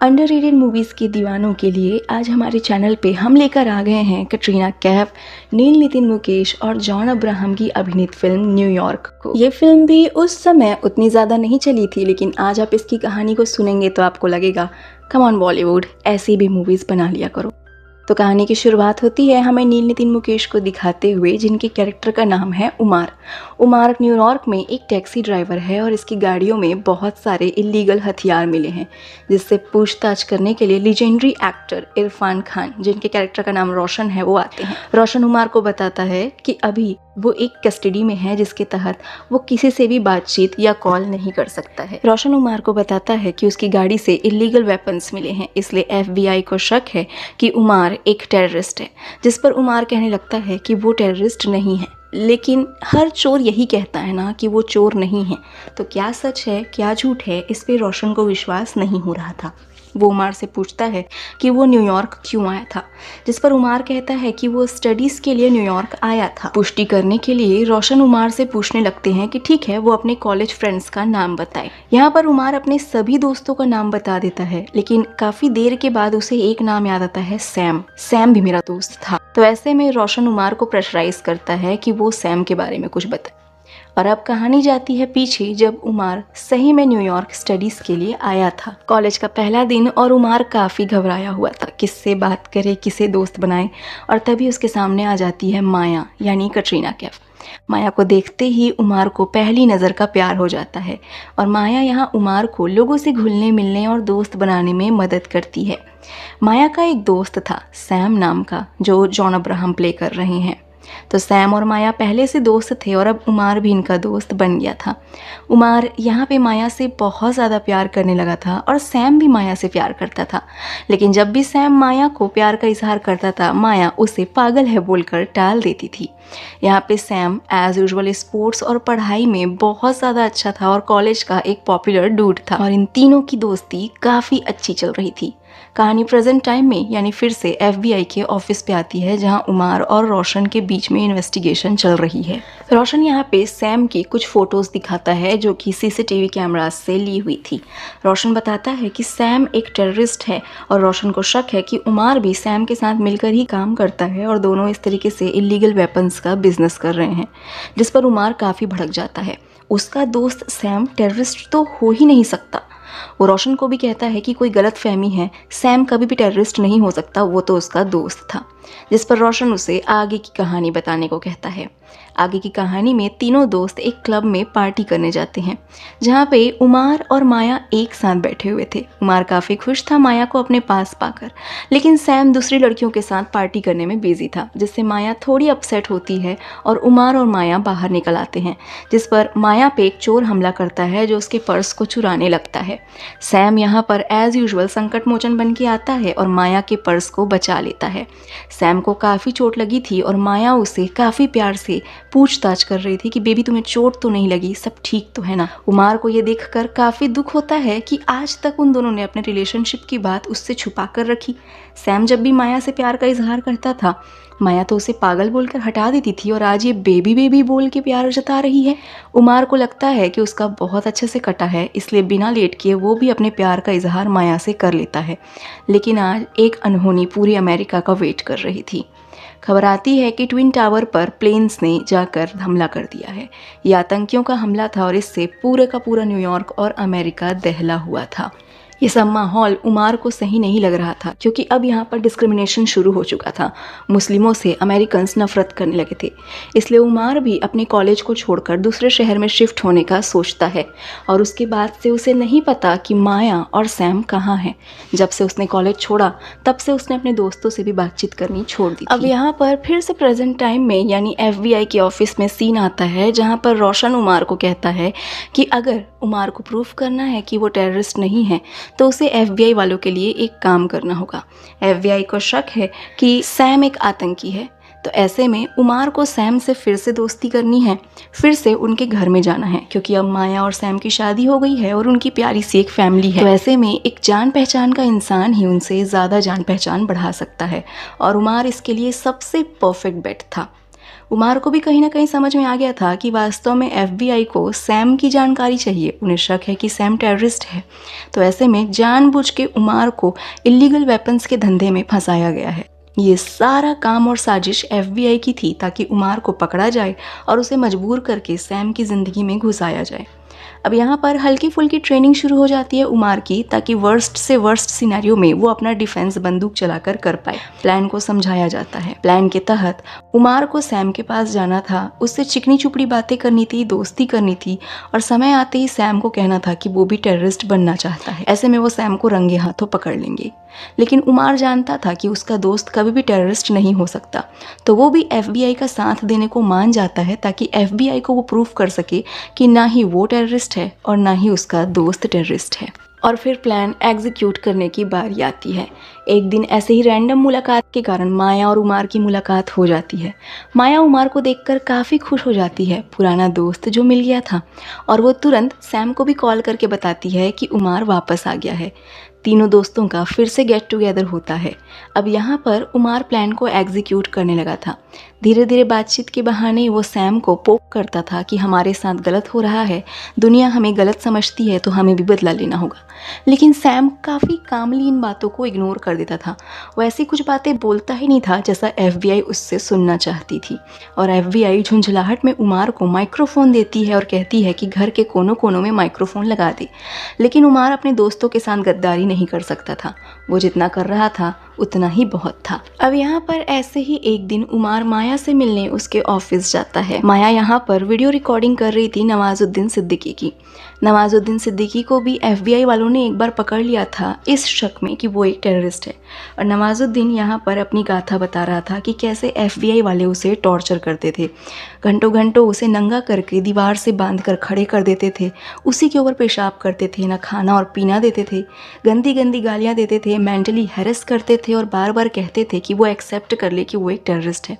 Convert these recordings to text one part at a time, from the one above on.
Underrated movies के दीवानों के लिए आज हमारे चैनल पे हम लेकर आ गए हैं कटरीना कैफ, नील नितिन मुकेश और जॉन अब्राहम की अभिनीत फिल्म न्यूयॉर्क को। ये फिल्म भी उस समय उतनी ज़्यादा नहीं चली थी, लेकिन आज आप इसकी कहानी को सुनेंगे तो आपको लगेगा कम ऑन बॉलीवुड, ऐसी भी मूवीज़ बना लिया करो। तो कहानी की शुरुआत होती है हमें नील नितिन मुकेश को दिखाते हुए, जिनके कैरेक्टर का नाम है उमार। उमार न्यूयॉर्क में एक टैक्सी ड्राइवर है और इसकी गाड़ियों में बहुत सारे इलीगल हथियार मिले हैं, जिससे पूछताछ करने के लिए लीजेंडरी एक्टर इरफान खान, जिनके कैरेक्टर का नाम रोशन है, वो आते हैं। रोशन उमार को बताता है कि अभी वो एक कस्टडी में है, जिसके तहत वो किसी से भी बातचीत या कॉल नहीं कर सकता है। रोशन उमार को बताता है कि उसकी गाड़ी से इलीगल वेपन्स मिले हैं, इसलिए FBI को शक है कि उमार एक टेररिस्ट है, जिस पर उमार कहने लगता है कि वो टेररिस्ट नहीं है। लेकिन हर चोर यही कहता है ना कि वो चोर नहीं है, तो क्या सच है क्या झूठ है, इस पे रोशन को विश्वास नहीं हो रहा था। वो उमार से पूछता है कि वो न्यूयॉर्क क्यों आया था, जिस पर उमार कहता है कि वो स्टडीज़ के लिए न्यूयॉर्क आया था। पुष्टि करने के लिए रोशन उमार से पूछने लगते हैं कि ठीक है, वो अपने कॉलेज फ्रेंड्स का नाम बताए। यहाँ पर उमार अपने सभी दोस्तों का नाम बता देता है, लेकिन काफ़ी देर के बाद उसे एक नाम याद आता है, सैम। सैम भी मेरा दोस्त था। तो ऐसे में रोशन उमार को प्रेशराइज करता है कि वो सैम के बारे में कुछ बताए। और अब कहानी जाती है पीछे, जब उमार सही में न्यूयॉर्क स्टडीज़ के लिए आया था। कॉलेज का पहला दिन और उमार काफ़ी घबराया हुआ था, किससे बात करे, किसे दोस्त बनाए। और तभी उसके सामने आ जाती है माया, यानी कटरीना कैफ। माया को देखते ही उमार को पहली नज़र का प्यार हो जाता है और माया यहाँ उमार को लोगों से घुलने मिलने और दोस्त बनाने में मदद करती है। माया का एक दोस्त था सैम नाम का, जो जॉन अब्राहम प्ले कर रहे हैं। तो सैम और माया पहले से दोस्त थे और अब उमार भी इनका दोस्त बन गया था। उमार यहाँ पे माया से बहुत ज़्यादा प्यार करने लगा था और सैम भी माया से प्यार करता था। लेकिन जब भी सैम माया को प्यार का इजहार करता था, माया उसे पागल है बोलकर टाल देती थी। यहाँ पे सैम एज यूजुअल स्पोर्ट्स और पढ़ाई में बहुत ज़्यादा अच्छा था और कॉलेज का एक पॉपुलर डूड था और इन तीनों की दोस्ती काफ़ी अच्छी चल रही थी। कहानी प्रेजेंट टाइम में यानी फिर से FBI के ऑफिस पे आती है, जहां उमार और रोशन के बीच में इन्वेस्टिगेशन चल रही है। रोशन यहाँ पे सैम की कुछ फोटोज़ दिखाता है जो कि CCTV कैमरास से ली हुई थी। रोशन बताता है कि सैम एक टेररिस्ट है और रोशन को शक है कि उमार भी सैम के साथ मिलकर ही काम करता है और दोनों इस तरीके से इलीगल वेपन्स का बिजनेस कर रहे हैं, जिस पर उमार काफ़ी भड़क जाता है। उसका दोस्त सैम टेररिस्ट तो हो ही नहीं सकता। वो रोशन को भी कहता है कि कोई गलत फहमी है, सैम कभी भी टेररिस्ट नहीं हो सकता, वो तो उसका दोस्त था। जिस पर रोशन उसे आगे की कहानी बताने को कहता है। आगे की कहानी में तीनों दोस्त एक क्लब में पार्टी करने जाते हैं, जहाँ पे उमार और माया एक साथ बैठे हुए थे। उमार काफ़ी खुश था माया को अपने पास पाकर, लेकिन सैम दूसरी लड़कियों के साथ पार्टी करने में बिजी था, जिससे माया थोड़ी अपसेट होती है और उमार और माया बाहर निकल आते हैं, जिस पर माया पे एक चोर हमला करता है जो उसके पर्स को चुराने लगता है। सैम यहाँ पर एज यूजुअल संकट मोचन बन के आता है और माया के पर्स को बचा लेता है। सैम को काफ़ी चोट लगी थी और माया उसे काफ़ी प्यार से पूछताछ कर रही थी कि बेबी तुम्हें चोट तो नहीं लगी, सब ठीक तो है ना। उमार को ये देखकर काफ़ी दुख होता है कि आज तक उन दोनों ने अपने रिलेशनशिप की बात उससे छुपा कर रखी। सैम जब भी माया से प्यार का इजहार करता था, माया तो उसे पागल बोलकर हटा देती थी और आज ये बेबी बेबी बोल के प्यार जता रही है। उमार को लगता है कि उसका बहुत अच्छे से कटा है, इसलिए बिना लेट किए वो भी अपने प्यार का इजहार माया से कर लेता है। लेकिन आज एक अनहोनी पूरी अमेरिका का वेट कर रही थी। खबर आती है कि ट्विन टावर पर प्लेन्स ने जाकर हमला कर दिया है। ये आतंकियों का हमला था और इससे पूरे का पूरा न्यूयॉर्क और अमेरिका दहला हुआ था। ये सब माहौल उमार को सही नहीं लग रहा था, क्योंकि अब यहाँ पर डिस्क्रिमिनेशन शुरू हो चुका था। मुस्लिमों से अमेरिकन्स नफरत करने लगे थे, इसलिए उमार भी अपने कॉलेज को छोड़कर दूसरे शहर में शिफ्ट होने का सोचता है। और उसके बाद से उसे नहीं पता कि माया और सैम कहाँ हैं। जब से उसने कॉलेज छोड़ा तब से उसने अपने दोस्तों से भी बातचीत करनी छोड़ दी थी। अब यहाँ पर फिर से प्रेजेंट टाइम में यानी FBI के ऑफिस में सीन आता है, जहाँ पर रोशन उमार को कहता है कि अगर उमार को प्रूफ करना है कि वो टेररिस्ट नहीं है तो उसे FBI वालों के लिए एक काम करना होगा। FBI को शक है कि सैम एक आतंकी है, तो ऐसे में उमार को सैम से फिर से दोस्ती करनी है, फिर से उनके घर में जाना है, क्योंकि अब माया और सैम की शादी हो गई है और उनकी प्यारी सी एक फैमिली है। तो ऐसे में एक जान पहचान का इंसान ही उनसे ज़्यादा जान पहचान बढ़ा सकता है और उमार इसके लिए सबसे परफेक्ट बेट था। उमार को भी कहीं ना कहीं समझ में आ गया था कि वास्तव में FBI को सैम की जानकारी चाहिए। उन्हें शक है कि सैम टेररिस्ट है, तो ऐसे में जानबूझ के उमार को इलीगल वेपन्स के धंधे में फंसाया गया है। ये सारा काम और साजिश FBI की थी ताकि उमार को पकड़ा जाए और उसे मजबूर करके सैम की ज़िंदगी में घुसाया जाए। अब यहाँ पर हल्की फुल्की ट्रेनिंग शुरू हो जाती है उमार की, ताकि वर्स्ट से वर्स्ट सिनेरियो में वो अपना डिफेंस बंदूक चलाकर कर पाए। प्लान को समझाया जाता है। प्लान के तहत उमार को सैम के पास जाना था, उससे चिकनी चुपड़ी बातें करनी थी, दोस्ती करनी थी और समय आते ही सैम को कहना था कि वो भी टेररिस्ट बनना चाहता है। ऐसे में वो सैम को रंगे हाथों पकड़ लेंगे। लेकिन उमार जानता था कि उसका दोस्त कभी भी टेररिस्ट नहीं हो सकता, तो वो भी FBI का साथ देने को मान जाता है ताकि FBI को वो प्रूफ कर सके कि ना ही वो टेररिस्ट है और ना ही उसका दोस्त टेररिस्ट है। और फिर प्लान एग्जीक्यूट करने की बारी आती है। एक दिन ऐसे ही रैंडम मुलाकात के कारण माया और उमार की मुलाकात हो जाती है। माया उमार को देखकर काफ़ी खुश हो जाती है, पुराना दोस्त जो मिल गया था, और वो तुरंत सैम को भी कॉल करके बताती है कि उमार वापस आ गया है। तीनों दोस्तों का फिर से गेट टुगेदर होता है। अब यहाँ पर उमार प्लान को एग्जीक्यूट करने लगा था। धीरे धीरे बातचीत के बहाने वो सैम को पोक करता था कि हमारे साथ गलत हो रहा है, दुनिया हमें गलत समझती है, तो हमें भी बदला लेना होगा। लेकिन सैम काफ़ी कामली इन बातों को इग्नोर कर देता था। वो ऐसी कुछ बातें बोलता ही नहीं था जैसा FBI उससे सुनना चाहती थी। और FBI झुंझलाहट में उमार को माइक्रोफोन देती है और कहती है कि घर के कोनों कोनों में माइक्रोफोन लगा दे। लेकिन उमार अपने दोस्तों के साथ गद्दारी नहीं कर सकता था। वो जितना कर रहा था उतना ही बहुत था। अब यहाँ पर ऐसे ही एक दिन उमार माया से मिलने उसके ऑफिस जाता है। माया यहाँ पर वीडियो रिकॉर्डिंग कर रही थी नवाजुद्दीन सिद्दीकी की। नवाजुद्दीन सिद्दीकी को भी FBI वालों ने एक बार पकड़ लिया था इस शक में कि वो एक टेररिस्ट है। और नवाजुद्दीन यहाँ पर अपनी गाथा बता रहा था कि कैसे FBI वाले उसे टॉर्चर करते थे, घंटों घंटों उसे नंगा करके दीवार से बांध कर खड़े कर देते थे, उसी के ऊपर पेशाब करते थे, ना खाना और पीना देते थे, गंदी गंदी गालियाँ देते थे, मेंटली हैरेस करते थे और बार बार कहते थे कि वो एक्सेप्ट कर ले कि वो एक टेररिस्ट है।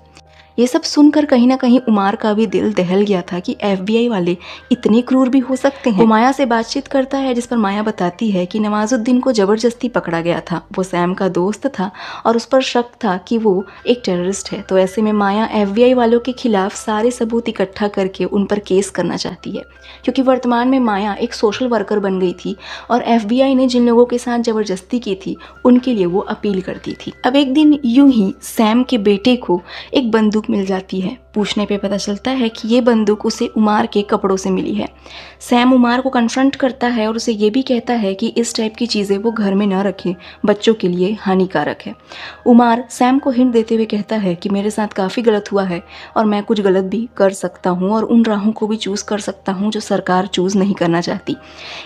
ये सब सुनकर कहीं ना कहीं उमार का भी दिल दहल गया था कि FBI वाले इतने क्रूर भी हो सकते हैं। वो माया से बातचीत करता है, जिस पर माया बताती है कि नवाजुद्दीन को जबरदस्ती पकड़ा गया था, वो सैम का दोस्त था और उस पर शक था कि वो एक टेररिस्ट है। तो ऐसे में माया FBI वालों के खिलाफ सारे सबूत इकट्ठा करके उन पर केस करना चाहती है, क्योंकि वर्तमान में माया एक सोशल वर्कर बन गई थी और FBI ने जिन लोगों के साथ जबरदस्ती की थी उनके लिए वो अपील करती थी। अब एक दिन यूं ही सैम के बेटे को एक बंदूक मिल जाती है। पूछने पे पता चलता है कि ये बंदूक उसे उमार के कपड़ों से मिली है। सैम उमार को कन्फ्रंट करता है और उसे ये भी कहता है कि इस टाइप की चीज़ें वो घर में ना रखे, बच्चों के लिए हानिकारक है। उमार सैम को हिंट देते हुए कहता है कि मेरे साथ काफ़ी गलत हुआ है और मैं कुछ गलत भी कर सकता हूँ और उन राहों को भी चूज़ कर सकता हूँ जो सरकार चूज़ नहीं करना चाहती।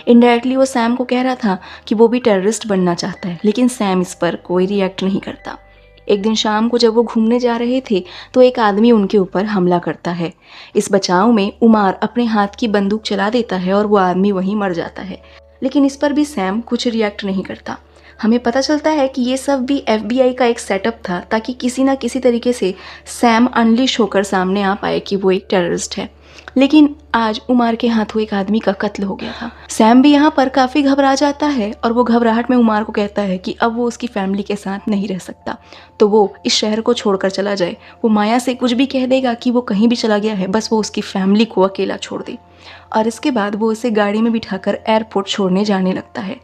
इनडायरेक्टली वो सैम को कह रहा था कि वो भी टेररिस्ट बनना चाहता है, लेकिन सैम इस पर कोई रिएक्ट नहीं करता। एक दिन शाम को जब वो घूमने जा रहे थे तो एक आदमी उनके ऊपर हमला करता है। इस बचाव में उमार अपने हाथ की बंदूक चला देता है और वो आदमी वहीं मर जाता है, लेकिन इस पर भी सैम कुछ रिएक्ट नहीं करता। हमें पता चलता है कि ये सब भी FBI का एक सेटअप था ताकि किसी ना किसी तरीके से सैम अनलिश होकर सामने आ पाए कि वो एक टेररिस्ट है। लेकिन आज उमार के हाथों एक आदमी का कत्ल हो गया था। सैम भी यहाँ पर काफ़ी घबरा जाता है और वो घबराहट में उमार को कहता है कि अब वो उसकी फैमिली के साथ नहीं रह सकता, तो वो इस शहर को छोड़कर चला जाए। वो माया से कुछ भी कह देगा कि वो कहीं भी चला गया है, बस वो उसकी फैमिली को अकेला छोड़ दे। और इसके बाद वो उसे गाड़ी में बिठाकर एयरपोर्ट छोड़ने जाने लगता है।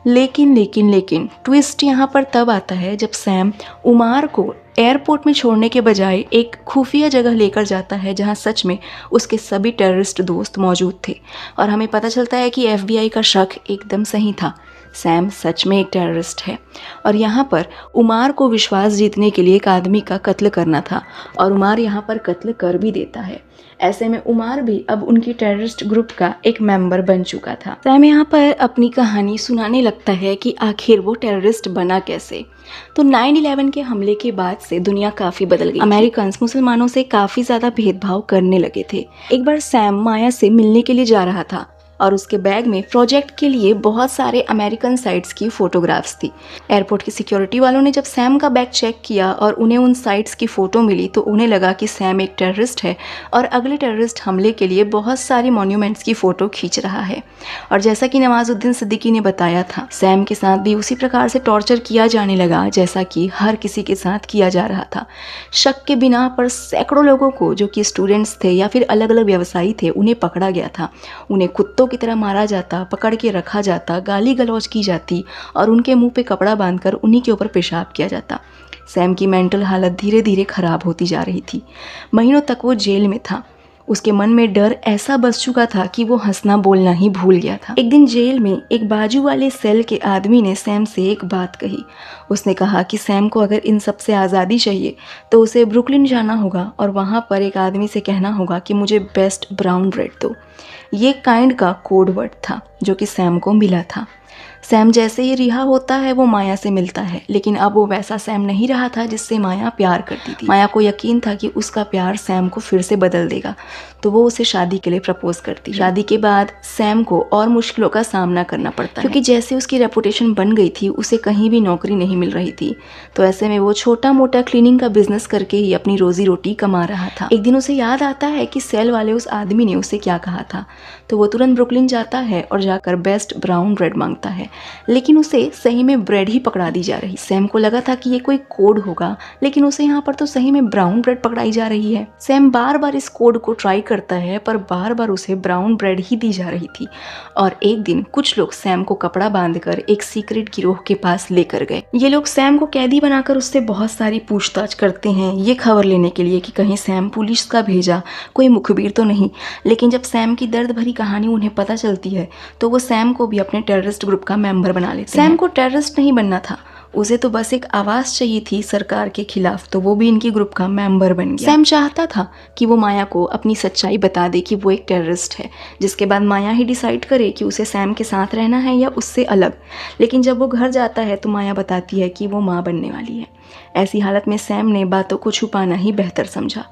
लेकिन ट्विस्ट यहाँ पर तब आता है जब सैम उमार को एयरपोर्ट में छोड़ने के बजाय एक खुफिया जगह लेकर जाता है जहाँ सच में उसके सभी टेररिस्ट दोस्त मौजूद थे। और हमें पता चलता है कि FBI का शक एकदम सही था, सैम सच में एक टेररिस्ट है। और यहाँ पर उमार को विश्वास जीतने के लिए एक आदमी का कत्ल करना था और उमार यहाँ पर कत्ल कर भी देता है। ऐसे में उमार भी अब उनकी टेररिस्ट ग्रुप का एक मेंबर बन चुका था। सैम यहाँ पर अपनी कहानी सुनाने लगता है कि आखिर वो टेररिस्ट बना कैसे। तो 9/11 के हमले के बाद से दुनिया काफ़ी बदल गई। अमेरिकन मुसलमानों से काफ़ी ज़्यादा भेदभाव करने लगे थे। एक बार सैम माया से मिलने के लिए जा रहा था। और उसके बैग में प्रोजेक्ट के लिए बहुत सारे अमेरिकन साइट्स की फ़ोटोग्राफ्स थी। एयरपोर्ट की सिक्योरिटी वालों ने जब सैम का बैग चेक किया और उन्हें उन साइट्स की फ़ोटो मिली तो उन्हें लगा कि सैम एक टेररिस्ट है और अगले टेररिस्ट हमले के लिए बहुत सारी मॉन्यूमेंट्स की फ़ोटो खींच रहा है। और जैसा कि नवाजुद्दीन सिद्दीकी ने बताया था, सैम के साथ भी उसी प्रकार से टॉर्चर किया जाने लगा जैसा कि हर किसी के साथ किया जा रहा था। शक के बिना पर सैकड़ों लोगों को, जो कि स्टूडेंट्स थे या फिर अलग अलग व्यवसायी थे, उन्हें पकड़ा गया था। उन्हें कुत्तों की तरह मारा जाता, पकड़ के रखा जाता, गाली गलौज की जाती और उनके मुंह पे कपड़ा बांधकर उन्हीं के ऊपर पेशाब किया जाता। सैम की मेंटल हालत धीरे धीरे खराब होती जा रही थी। महीनों तक वो जेल में था। उसके मन में डर ऐसा बस चुका था कि वो हंसना बोलना ही भूल गया था। एक दिन जेल में एक बाजू वाले सेल के आदमी ने सैम से एक बात कही। उसने कहा कि सैम को अगर इन सब से आज़ादी चाहिए तो उसे ब्रुकलिन जाना होगा और वहाँ पर एक आदमी से कहना होगा कि मुझे बेस्ट ब्राउन ब्रेड दो। ये काइंड का कोड वर्ड था जो कि सैम को मिला था। सैम जैसे ही रिहा होता है वो माया से मिलता है, लेकिन अब वो वैसा सैम नहीं रहा था जिससे माया प्यार करती थी। माया को यकीन था कि उसका प्यार सैम को फिर से बदल देगा, तो वो उसे शादी के लिए प्रपोज करती है। शादी के बाद सैम को और मुश्किलों का सामना करना पड़ता है, क्योंकि जैसे उसकी रेपुटेशन बन गई थी उसे कहीं भी नौकरी नहीं मिल रही थी। तो ऐसे में वो छोटा मोटा क्लीनिंग का बिजनेस करके ही अपनी रोजी रोटी कमा रहा था। एक दिन उसे याद आता है कि सेल वाले उस आदमी ने उसे क्या कहा था, तो वो तुरंत ब्रुकलिन जाता है और जाकर बेस्ट ब्राउन ब्रेड मांगता है, लेकिन उसे सही में ब्रेड ही पकड़ा दी जा रही। सैम को लगा था कि ये कोई कोड होगा, लेकिन उसे यहाँ पर तो सही में ब्राउन ब्रेड पकड़ाई जा रही है। सैम बार बार इस कोड को ट्राई करता है पर बार बार उसे ब्राउन ब्रेड ही दी जा रही थी। और एक दिन कुछ लोग सैम को कपड़ा बांधकर एक सीक्रेट गिरोह के पास लेकर गए। ये लोग सैम को कैदी बनाकर उससे बहुत सारी पूछताछ करते हैं, ये खबर लेने के लिए कि कहीं सैम पुलिस का भेजा कोई मुखबिर तो नहीं। लेकिन जब सैम की दर्द भरी कहानी उन्हें पता चलती है तो वो सैम को भी अपने टेररिस्ट ग्रुप का मेंबर बना लेते हैं। सैम को टेररिस्ट नहीं बनना था, उसे तो बस एक आवाज़ चाहिए थी सरकार के खिलाफ, तो वो भी इनकी ग्रुप का मेंबर बन गया। सैम चाहता था कि वो माया को अपनी सच्चाई बता दे कि वो एक टेररिस्ट है, जिसके बाद माया ही डिसाइड करे कि उसे सैम के साथ रहना है या उससे अलग। लेकिन जब वो घर जाता है तो माया बताती है कि वो माँ बनने वाली है। ऐसी हालत में सैम ने बातों को छुपाना ही बेहतर समझा।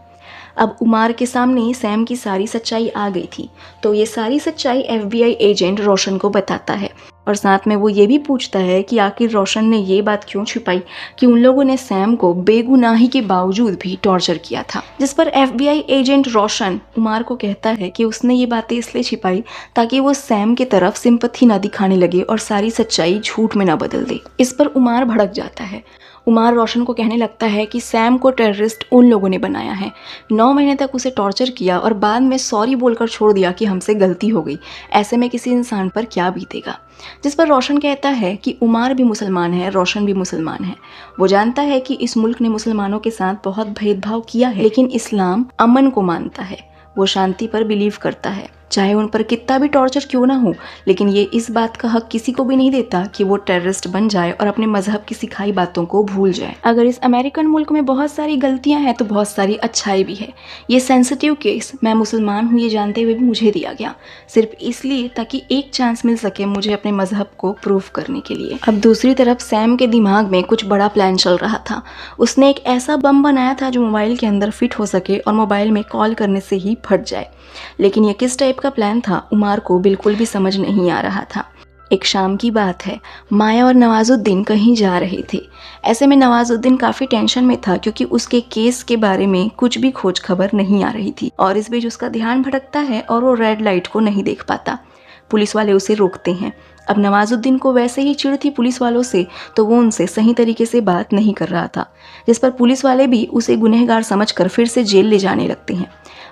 अब उमार के सामने सैम की सारी सच्चाई आ गई थी, तो ये सारी सच्चाई FBI एजेंट रोशन को बताता है और साथ में वो ये भी पूछता है कि आखिर रोशन ने ये बात क्यों छुपाई कि उन लोगों ने सैम को बेगुनाही के बावजूद भी टॉर्चर किया था। जिस पर FBI एजेंट रोशन उमार को कहता है कि उसने ये बातें इसलिए छिपाई ताकि वो सैम की तरफ सिंपैथी ना दिखाने लगे और सारी सच्चाई झूठ में ना बदल दे। इस पर उमार भड़क जाता है। उमार रोशन को कहने लगता है कि सैम को टेररिस्ट उन लोगों ने बनाया है, 9 महीने तक उसे टॉर्चर किया और बाद में सॉरी बोलकर छोड़ दिया कि हमसे गलती हो गई। ऐसे में किसी इंसान पर क्या बीतेगा। जिस पर रोशन कहता है कि उमार भी मुसलमान है, रोशन भी मुसलमान है। वो जानता है कि इस मुल्क ने मुसलमानों के साथ बहुत भेदभाव किया है, लेकिन इस्लाम अमन को मानता है, वो शांति पर बिलीव करता है, चाहे उन पर कितना भी टॉर्चर क्यों ना हो। लेकिन ये इस बात का हक किसी को भी नहीं देता कि वो टेररिस्ट बन जाए और अपने मजहब की सिखाई बातों को भूल जाए। अगर इस अमेरिकन मुल्क में बहुत सारी गलतियां हैं तो बहुत सारी अच्छाई भी है। ये सेंसिटिव केस मैं मुसलमान हूँ ये जानते हुए भी मुझे दिया गया, सिर्फ इसलिए ताकि एक चांस मिल सके मुझे अपने मजहब को प्रूव करने के लिए। अब दूसरी तरफ सैम के दिमाग में कुछ बड़ा प्लान चल रहा था। उसने एक ऐसा बम बनाया था जो मोबाइल के अंदर फिट हो सके और मोबाइल में कॉल करने से ही फट जाए। लेकिन ये किस टाइप का प्लान था उमार को बिल्कुल भी समझ नहीं आ रहा था। एक शाम की बात है, माया और नवाजुद्दीन कहीं जा रहे थे। ऐसे में नवाजुद्दीन काफ़ी टेंशन में था क्योंकि उसके केस के बारे में कुछ भी खोज खबर नहीं आ रही थी और इस बीच उसका ध्यान भटकता है और वो रेड लाइट को नहीं देख पाता। पुलिस वाले उसे रोकते हैं। अब नवाजुद्दीन को वैसे ही चिढ़ थी पुलिस वालों से, तो वो उनसे सही तरीके से बात नहीं कर रहा था, जिस पर पुलिस वाले भी उसे गुनहगार समझकर फिर से जेल ले जाने लगते हैं।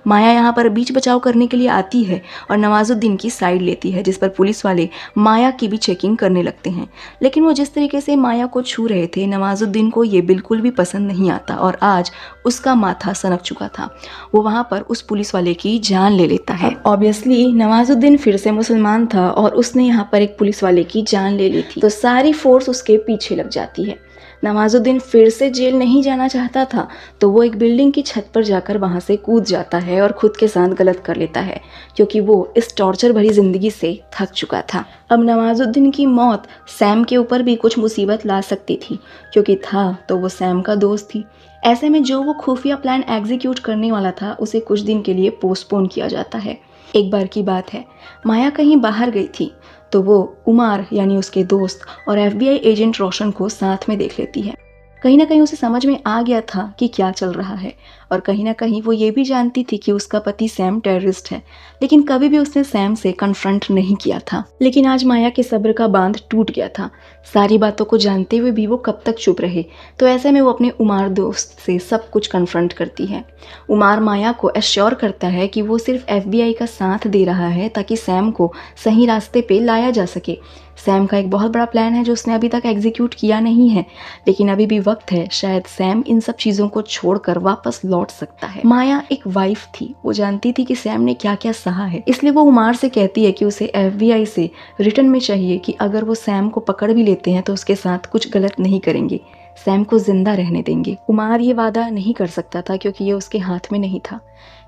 माया यहाँ पर बीच बचाव करने के लिए आती है और नवाजुद्दीन की साइड लेती है, जिस पर पुलिस वाले माया की भी चेकिंग करने लगते हैं। लेकिन वो जिस तरीके से माया को छू रहे थे नवाजुद्दीन को ये बिल्कुल भी पसंद नहीं आता और आज उसका माथा सनक चुका था। वो वहाँ पर उस पुलिस वाले की जान ले लेता है। ऑब्वियसली नवाजुद्दीन फिर से मुसलमान था और उसने यहाँ पर एक पुलिस वाले की जान ले ली थी, तो सारी फोर्स उसके पीछे लग जाती है। नवाजुद्दीन फिर से जेल नहीं जाना चाहता था, तो वो एक बिल्डिंग की छत पर जाकर वहाँ से कूद जाता है और खुद के साथ गलत कर लेता है, क्योंकि वो इस टॉर्चर भरी ज़िंदगी से थक चुका था। अब नवाजुद्दीन की मौत सैम के ऊपर भी कुछ मुसीबत ला सकती थी, क्योंकि था तो वो सैम का दोस्त थी। ऐसे में जो वो खुफिया प्लान एग्जीक्यूट करने वाला था उसे कुछ दिन के लिए पोस्टपोन किया जाता है। एक बार की बात है, माया कहीं बाहर गई थी तो वो उमार यानी उसके दोस्त और FBI एजेंट रोशन को साथ में देख लेती है। कहीं ना कहीं उसे समझ में आ गया था कि क्या चल रहा है और कहीं ना कहीं वो ये भी जानती थी कि उसका पति सैम टेररिस्ट है, लेकिन कभी भी उसने सैम से कन्फ्रंट नहीं किया था। लेकिन आज माया के सब्र का बांध टूट गया था। सारी बातों को जानते हुए भी वो कब तक चुप रहे, तो ऐसे में वो अपने उमार दोस्त से सब कुछ कन्फ्रंट करती है। उमार माया को एश्योर करता है कि वो सिर्फ FBI का साथ दे रहा है ताकि सैम को सही रास्ते पे लाया जा सके। सैम का एक बहुत बड़ा प्लान है जो उसने अभी तक एग्जीक्यूट किया नहीं है, लेकिन अभी भी वक्त है, शायद सैम इन सब चीज़ों को छोड़कर वापस लौट सकता है। माया एक वाइफ थी, वो जानती थी कि सैम ने क्या क्या सहा है, इसलिए वो उमार से कहती है कि उसे FBI से रिटर्न में चाहिए कि अगर वो सैम को पकड़ भी लेते हैं तो उसके साथ कुछ गलत नहीं करेंगे, सैम को जिंदा रहने देंगे। उमार ये वादा नहीं कर सकता था क्योंकि ये उसके हाथ में नहीं था।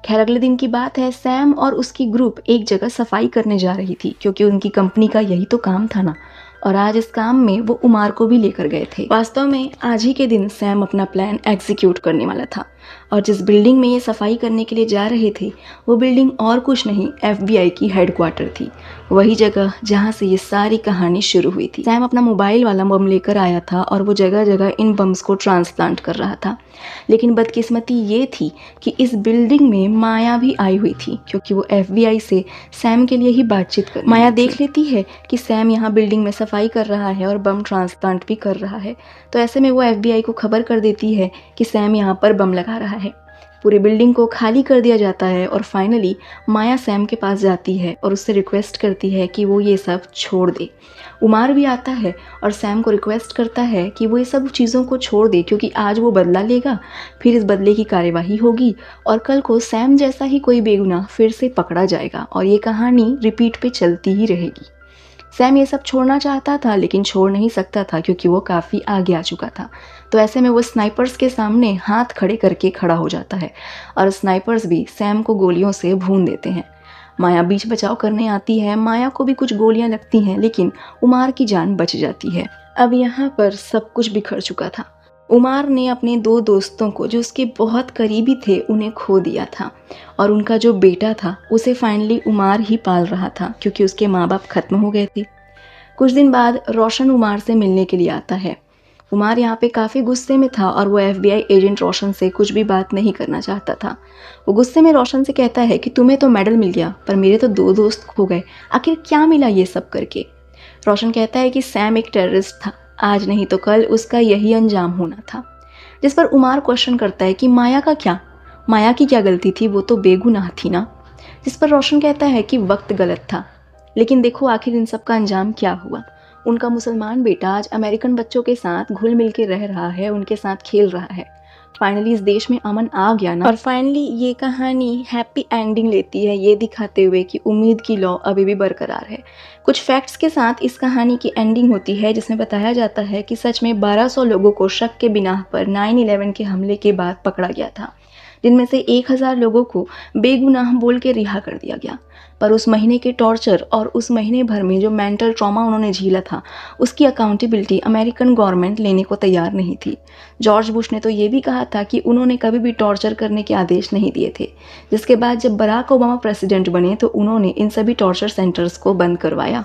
खैर, अगले दिन की बात है, सैम और उसकी ग्रुप एक जगह सफाई करने जा रही थी क्योंकि उनकी कंपनी का यही तो काम था ना, और आज इस काम में वो उमार को भी लेकर गए थे। वास्तव में आज ही के दिन सैम अपना प्लान एग्जीक्यूट करने वाला था और जिस बिल्डिंग में ये सफाई करने के लिए जा रहे थे वो बिल्डिंग और कुछ नहीं, FBI की हेडक्वार्टर थी, वही जगह जहाँ से ये सारी कहानी शुरू हुई थी। सैम अपना मोबाइल वाला बम लेकर आया था और वो जगह जगह इन बम्स को ट्रांसप्लांट कर रहा था, लेकिन बदकिस्मती ये थी कि इस बिल्डिंग में माया भी आई हुई थी क्योंकि वो FBI से सैम के लिए ही बातचीत कर। माया देख लेती है कि सैम यहाँ बिल्डिंग में सफाई कर रहा है और बम ट्रांसप्लांट भी कर रहा है, तो ऐसे में वो FBI को खबर कर देती है कि सैम यहाँ पर बम लगा रहा है। पूरी बिल्डिंग को खाली कर दिया जाता है और फाइनली माया सैम के पास जाती है और उससे रिक्वेस्ट करती है कि वो ये सब छोड़ दे। उमार भी आता है और सैम को रिक्वेस्ट करता है कि वो ये सब चीज़ों को छोड़ दे क्योंकि आज वो बदला लेगा, फिर इस बदले की कार्यवाही होगी और कल को सैम जैसा ही कोई बेगुनाह फिर से पकड़ा जाएगा और ये कहानी रिपीट पे चलती ही रहेगी। सैम ये सब छोड़ना चाहता था लेकिन छोड़ नहीं सकता था क्योंकि वो काफ़ी आगे आ चुका था, तो ऐसे में वो स्नाइपर्स के सामने हाथ खड़े करके खड़ा हो जाता है और स्नाइपर्स भी सैम को गोलियों से भून देते हैं। माया बीच बचाव करने आती है, माया को भी कुछ गोलियां लगती हैं लेकिन उमार की जान बच जाती है। अब यहाँ पर सब कुछ बिखर चुका था। उमार ने अपने 2 दोस्तों को जो उसके बहुत करीबी थे उन्हें खो दिया था और उनका जो बेटा था उसे फाइनली उमार ही पाल रहा था क्योंकि उसके माँ बाप खत्म हो गए थे। कुछ दिन बाद रोशन उमार से मिलने के लिए आता है। उमार यहाँ पे काफ़ी गुस्से में था और वो FBI एजेंट रोशन से कुछ भी बात नहीं करना चाहता था। वो गुस्से में रोशन से कहता है कि तुम्हें तो मेडल मिल गया पर मेरे तो 2 दोस्त खो गए, आखिर क्या मिला ये सब करके। रोशन कहता है कि सैम एक टेररिस्ट था, आज नहीं तो कल उसका यही अंजाम होना था। जिस पर उमार क्वेश्चन करता है कि माया का क्या, माया की क्या गलती थी, वो तो बेगुनाह थी ना। जिस पर रोशन कहता है कि वक्त गलत था, लेकिन देखो आखिर इन सब का अंजाम क्या हुआ। उनका मुसलमान बेटा आज अमेरिकन बच्चों के साथ घुल मिल के रह रहा है, उनके साथ खेल रहा है। फाइनली इस देश में अमन आ गया ना। और फाइनली ये कहानी हैप्पी एंडिंग लेती है, ये दिखाते हुए कि उम्मीद की लौ अभी भी बरकरार है। कुछ फैक्ट्स के साथ इस कहानी की एंडिंग होती है जिसमें बताया जाता है कि सच में 1200 लोगों को शक के बिना पर 9/11 के हमले के बाद पकड़ा गया था, जिनमें से 1000 लोगों को बेगुनाह बोल के रिहा कर दिया गया। पर उस महीने के टॉर्चर और उस महीने भर में जो मेंटल ट्रॉमा उन्होंने झेला था उसकी अकाउंटेबिलिटी अमेरिकन गवर्नमेंट लेने को तैयार नहीं थी। जॉर्ज बुश ने तो ये भी कहा था कि उन्होंने कभी भी टॉर्चर करने के आदेश नहीं दिए थे, जिसके बाद जब बराक ओबामा प्रेसिडेंट बने तो उन्होंने इन सभी टॉर्चर सेंटर्स को बंद करवाया।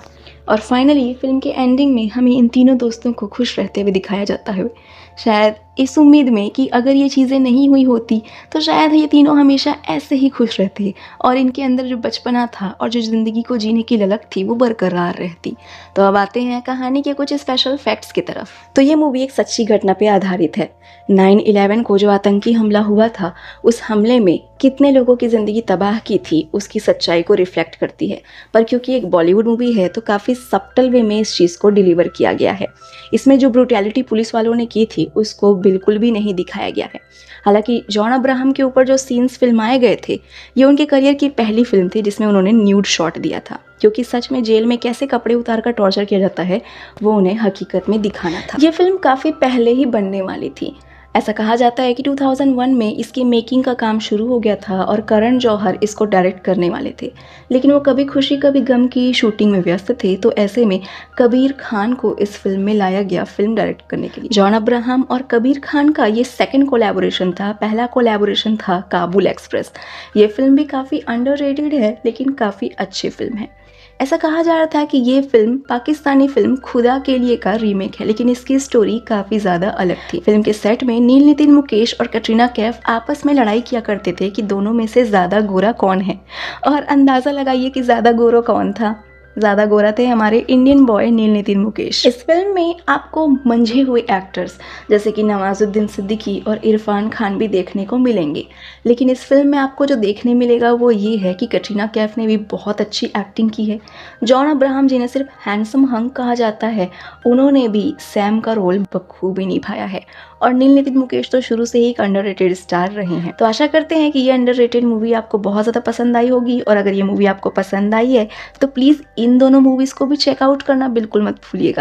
और फाइनली फिल्म के एंडिंग में हमें इन तीनों दोस्तों को खुश रहते हुए दिखाया जाता है, शायद इस उम्मीद में कि अगर ये चीज़ें नहीं हुई होती तो शायद ये तीनों हमेशा ऐसे ही खुश रहते और इनके अंदर जो बचपना था और जो ज़िंदगी को जीने की ललक थी वो बरकरार रहती। तो अब आते हैं कहानी के कुछ स्पेशल फैक्ट्स की तरफ। तो ये मूवी एक सच्ची घटना पे आधारित है। 9/11 को जो आतंकी हमला हुआ था उस हमले में कितने लोगों की ज़िंदगी तबाह की थी उसकी सच्चाई को रिफ्लेक्ट करती है, पर क्योंकि एक बॉलीवुड मूवी है तो काफ़ी सब्टल वे में इस चीज़ को डिलीवर किया गया है। इसमें जो ब्रूटैलिटी पुलिस वालों ने की थी उसको बिल्कुल भी नहीं दिखाया गया है। हालांकि जॉन अब्राहम के ऊपर जो सीन्स फिल्माए गए थे ये उनके करियर की पहली फिल्म थी जिसमें उन्होंने न्यूड शॉट दिया था, क्योंकि सच में जेल में कैसे कपड़े उतार कर टॉर्चर किया जाता है वो उन्हें हकीकत में दिखाना था। ये फिल्म काफ़ी पहले ही बनने वाली थी, ऐसा कहा जाता है कि 2001 में इसकी मेकिंग का काम शुरू हो गया था और करण जौहर इसको डायरेक्ट करने वाले थे, लेकिन वो कभी खुशी कभी गम की शूटिंग में व्यस्त थे। तो ऐसे में कबीर खान को इस फिल्म में लाया गया फिल्म डायरेक्ट करने के लिए। जॉन अब्राहम और कबीर खान का ये सेकंड कोलैबोरेशन था। पहला कोलैबोरेशन था काबुल एक्सप्रेस। ये फिल्म भी काफ़ी अंडररेटेड है, लेकिन काफ़ी अच्छी फिल्म है। ऐसा कहा जा रहा था कि ये फिल्म पाकिस्तानी फिल्म खुदा के लिए का रीमेक है, लेकिन इसकी स्टोरी काफ़ी ज़्यादा अलग थी। फिल्म के सेट में नील नितिन मुकेश और कटरीना कैफ आपस में लड़ाई किया करते थे कि दोनों में से ज़्यादा गोरा कौन है, और अंदाज़ा लगाइए कि ज़्यादा गोरा कौन था। ज़्यादा गोरा थे हमारे इंडियन बॉय नील नितिन मुकेश। इस फिल्म में आपको मंझे हुए एक्टर्स जैसे कि नवाजुद्दीन सिद्दीकी और इरफान खान भी देखने को मिलेंगे, लेकिन इस फिल्म में आपको जो देखने मिलेगा वो ये है कि कटरीना कैफ ने भी बहुत अच्छी एक्टिंग की है। जॉन अब्राहम जिन्हें सिर्फ हैंडसम हंक कहा जाता है, उन्होंने भी सैम का रोल बखूबी निभाया है। और नील नितिन मुकेश तो शुरू से ही एक अंडररेटेड स्टार रहे हैं। तो आशा करते हैं कि ये अंडररेटेड मूवी आपको बहुत ज़्यादा पसंद आई होगी, और अगर ये मूवी आपको पसंद आई है तो प्लीज़ इन दोनों मूवीज़ को भी चेकआउट करना बिल्कुल मत भूलिएगा।